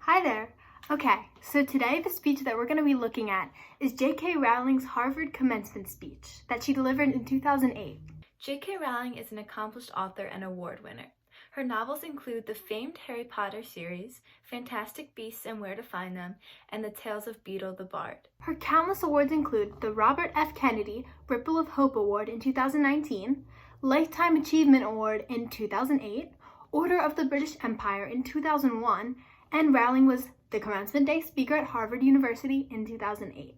Hi there. Okay, so today the speech that we're going to be looking at is J.K. Rowling's Harvard commencement speech that she delivered in 2008. J.K. Rowling is an accomplished author and award winner. Her novels include the famed Harry Potter series, Fantastic Beasts and Where to Find Them, and The Tales of Beedle the Bard. Her countless awards include the Robert F. Kennedy Ripple of Hope Award in 2019, Lifetime Achievement Award in 2008, Order of the British Empire in 2001, and Rowling was the commencement day speaker at Harvard University in 2008.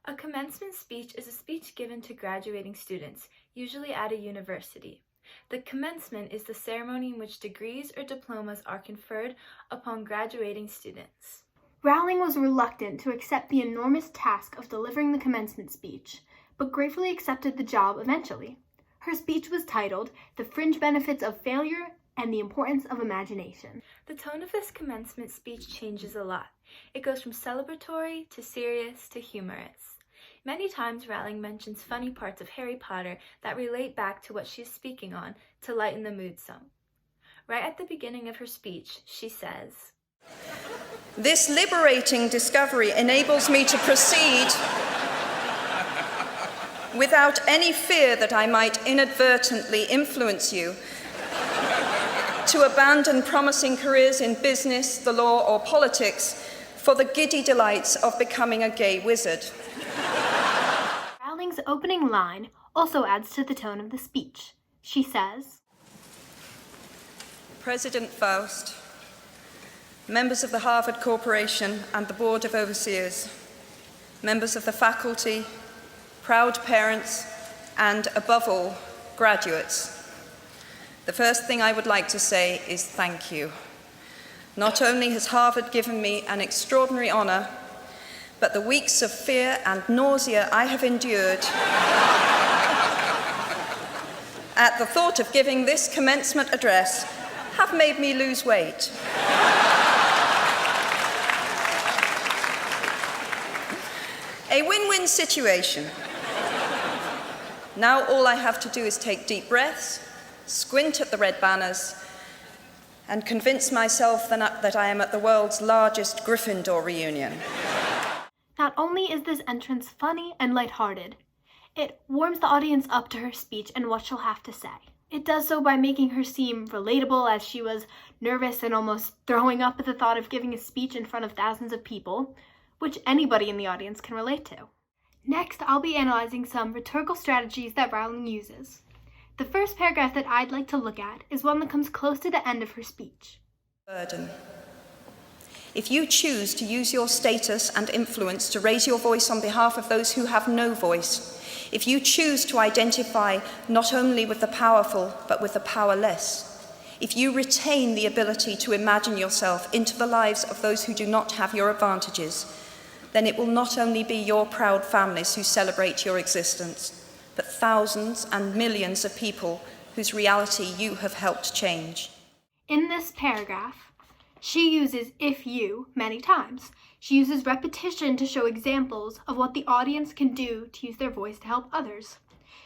A commencement speech is a speech given to graduating students, usually at a university. The commencement is the ceremony in which degrees or diplomas are conferred upon graduating students. Rowling was reluctant to accept the enormous task of delivering the commencement speech, but gratefully accepted the job eventually. Her speech was titled The Fringe Benefits of Failure and the Importance of Imagination. The tone of this commencement speech changes a lot. It goes from celebratory to serious to humorous. Many times Rowling mentions funny parts of Harry Potter that relate back to what she is speaking on to lighten the mood some. Right at the beginning of her speech, she says, "This liberating discovery enables me to proceed without any fear that I might inadvertently influence you to abandon promising careers in business, the law, or politics for the giddy delights of becoming a gay wizard." Rowling's opening line also adds to the tone of the speech. She says, "President Faust, members of the Harvard Corporation and the Board of Overseers, members of the faculty, proud parents, and above all, graduates. The first thing I would like to say is thank you. Not only has Harvard given me an extraordinary honor, but the weeks of fear and nausea I have endured at the thought of giving this commencement address have made me lose weight. A win-win situation. Now all I have to do is take deep breaths, squint at the red banners, and convince myself that I am at the world's largest Gryffindor reunion." Not only is this entrance funny and lighthearted, it warms the audience up to her speech and what she'll have to say. It does so by making her seem relatable, as she was nervous and almost throwing up at the thought of giving a speech in front of thousands of people, which anybody in the audience can relate to. Next, I'll be analyzing some rhetorical strategies that Rowling uses. The first paragraph that I'd like to look at is one that comes close to the end of her speech. Burden. If you choose to use your status and influence to raise your voice on behalf of those who have no voice, if you choose to identify not only with the powerful but with the powerless, if you retain the ability to imagine yourself into the lives of those who do not have your advantages, then it will not only be your proud families who celebrate your existence, but thousands and millions of people whose reality you have helped change. In this paragraph, she uses "if you" many times. She uses repetition to show examples of what the audience can do to use their voice to help others.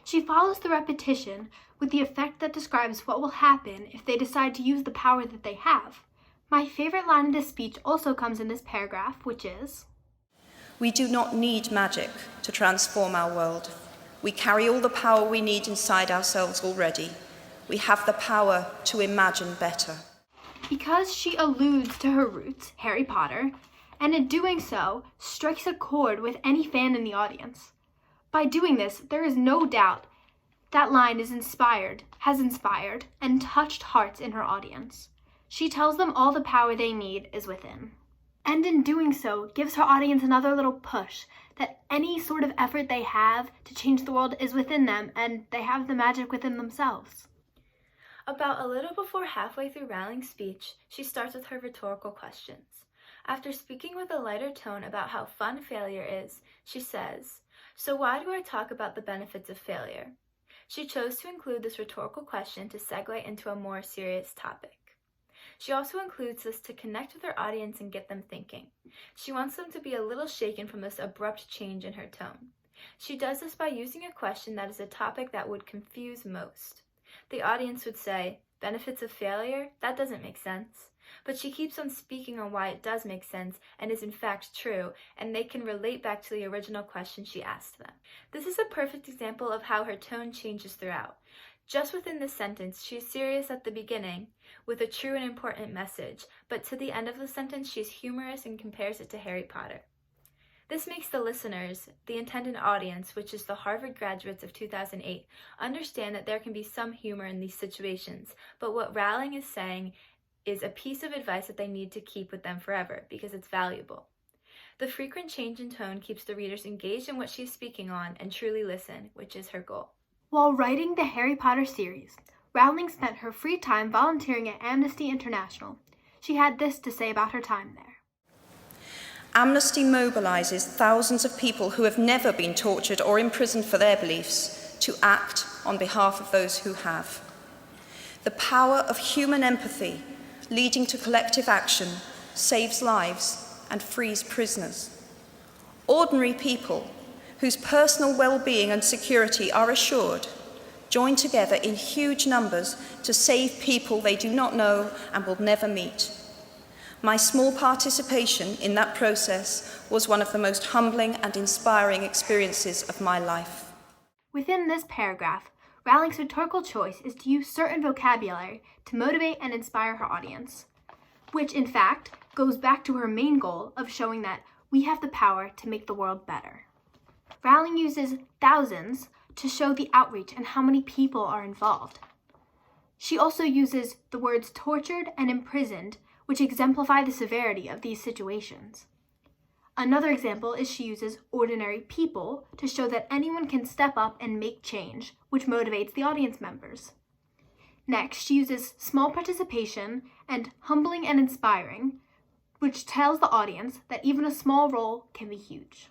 She follows the repetition with the effect that describes what will happen if they decide to use the power that they have. My favorite line in this speech also comes in this paragraph, which is, "We do not need magic to transform our world. We carry all the power we need inside ourselves already. We have the power to imagine better." Because she alludes to her roots, Harry Potter, and in doing so, strikes a chord with any fan in the audience. By doing this, there is no doubt that line has inspired, and touched hearts in her audience. She tells them all the power they need is within. And in doing so, gives her audience another little push that any sort of effort they have to change the world is within them, and they have the magic within themselves. About a little before halfway through Rowling's speech, she starts with her rhetorical questions. After speaking with a lighter tone about how fun failure is, she says, "So why do I talk about the benefits of failure?" She chose to include this rhetorical question to segue into a more serious topic. She also includes this to connect with her audience and get them thinking. She wants them to be a little shaken from this abrupt change in her tone. She does this by using a question that is a topic that would confuse most. The audience would say, "Benefits of failure? That doesn't make sense." But she keeps on speaking on why it does make sense and is in fact true, and they can relate back to the original question she asked them. This is a perfect example of how her tone changes throughout. Just within this sentence, she is serious at the beginning with a true and important message, but to the end of the sentence, she is humorous and compares it to Harry Potter. This makes the listeners, the intended audience, which is the Harvard graduates of 2008, understand that there can be some humor in these situations, but what Rowling is saying is a piece of advice that they need to keep with them forever because it's valuable. The frequent change in tone keeps the readers engaged in what she is speaking on and truly listen, which is her goal. While writing the Harry Potter series, Rowling spent her free time volunteering at Amnesty International. She had this to say about her time there. Amnesty mobilizes thousands of people who have never been tortured or imprisoned for their beliefs to act on behalf of those who have. The power of human empathy leading to collective action saves lives and frees prisoners. Ordinary people whose personal well-being and security are assured, join together in huge numbers to save people they do not know and will never meet. My small participation in that process was one of the most humbling and inspiring experiences of my life. Within this paragraph, Rowling's rhetorical choice is to use certain vocabulary to motivate and inspire her audience, which in fact goes back to her main goal of showing that we have the power to make the world better. Rowling uses thousands to show the outreach and how many people are involved. She also uses the words tortured and imprisoned, which exemplify the severity of these situations. Another example is she uses ordinary people to show that anyone can step up and make change, which motivates the audience members. Next, she uses small participation and humbling and inspiring, which tells the audience that even a small role can be huge.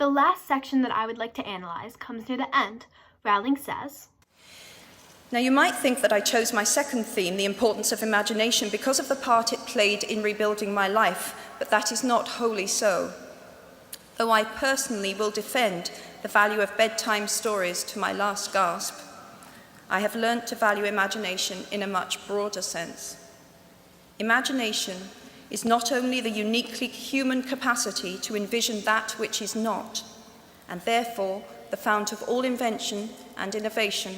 The last section that I would like to analyze comes near the end. Rowling says, Now you might think that I chose my second theme, the importance of imagination, because of the part it played in rebuilding my life, but that is not wholly so. Though I personally will defend the value of bedtime stories to my last gasp, I have learnt to value imagination in a much broader sense. Imagination is not only the uniquely human capacity to envision that which is not, and therefore the fount of all invention and innovation.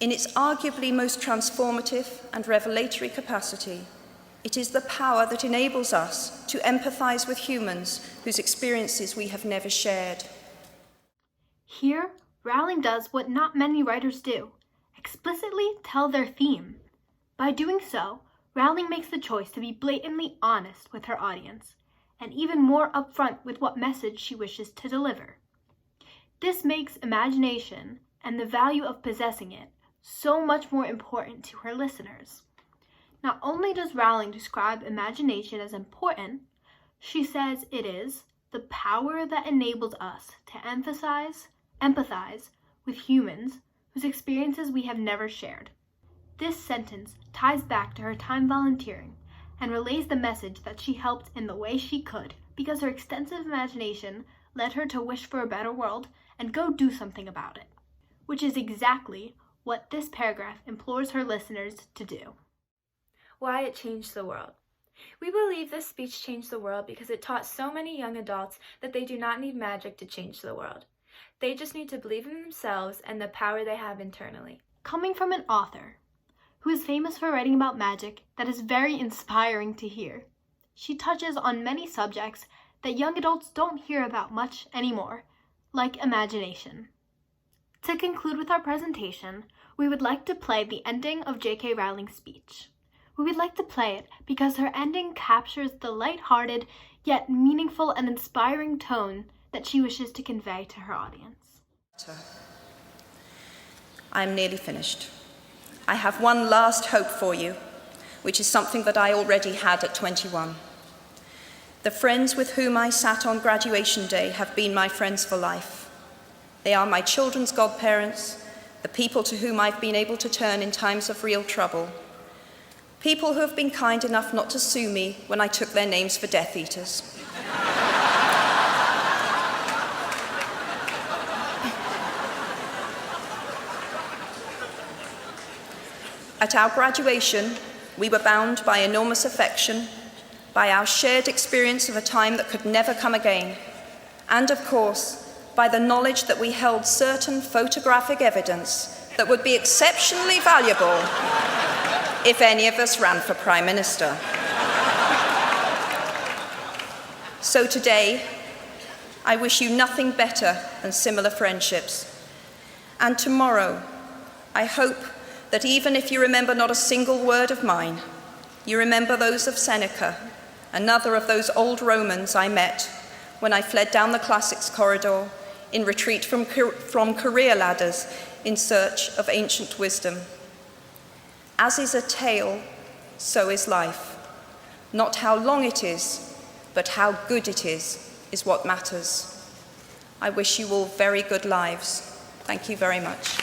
In its arguably most transformative and revelatory capacity, it is the power that enables us to empathize with humans whose experiences we have never shared. Here, Rowling does what not many writers do, explicitly tell their theme. By doing so, Rowling makes the choice to be blatantly honest with her audience, and even more upfront with what message she wishes to deliver. This makes imagination and the value of possessing it so much more important to her listeners. Not only does Rowling describe imagination as important, she says it is the power that enables us to empathize with humans whose experiences we have never shared. This sentence ties back to her time volunteering and relays the message that she helped in the way she could because her extensive imagination led her to wish for a better world and go do something about it, which is exactly what this paragraph implores her listeners to do. Why it changed the world. We believe this speech changed the world because it taught so many young adults that they do not need magic to change the world. They just need to believe in themselves and the power they have internally. Coming from an author who is famous for writing about magic that is very inspiring to hear, she touches on many subjects that young adults don't hear about much anymore, like imagination. To conclude with our presentation, we would like to play the ending of J.K. Rowling's speech. We would like to play it because her ending captures the light-hearted yet meaningful and inspiring tone that she wishes to convey to her audience. I am nearly finished. I have one last hope for you, which is something that I already had at 21. The friends with whom I sat on graduation day have been my friends for life. They are my children's godparents, the people to whom I've been able to turn in times of real trouble, people who have been kind enough not to sue me when I took their names for Death Eaters. At our graduation, we were bound by enormous affection, by our shared experience of a time that could never come again, and of course, by the knowledge that we held certain photographic evidence that would be exceptionally valuable if any of us ran for Prime Minister. So today, I wish you nothing better than similar friendships. And tomorrow, I hope that even if you remember not a single word of mine, you remember those of Seneca, another of those old Romans I met when I fled down the classics corridor in retreat from career ladders in search of ancient wisdom. As is a tale, so is life. Not how long it is, but how good it is what matters. I wish you all very good lives. Thank you very much.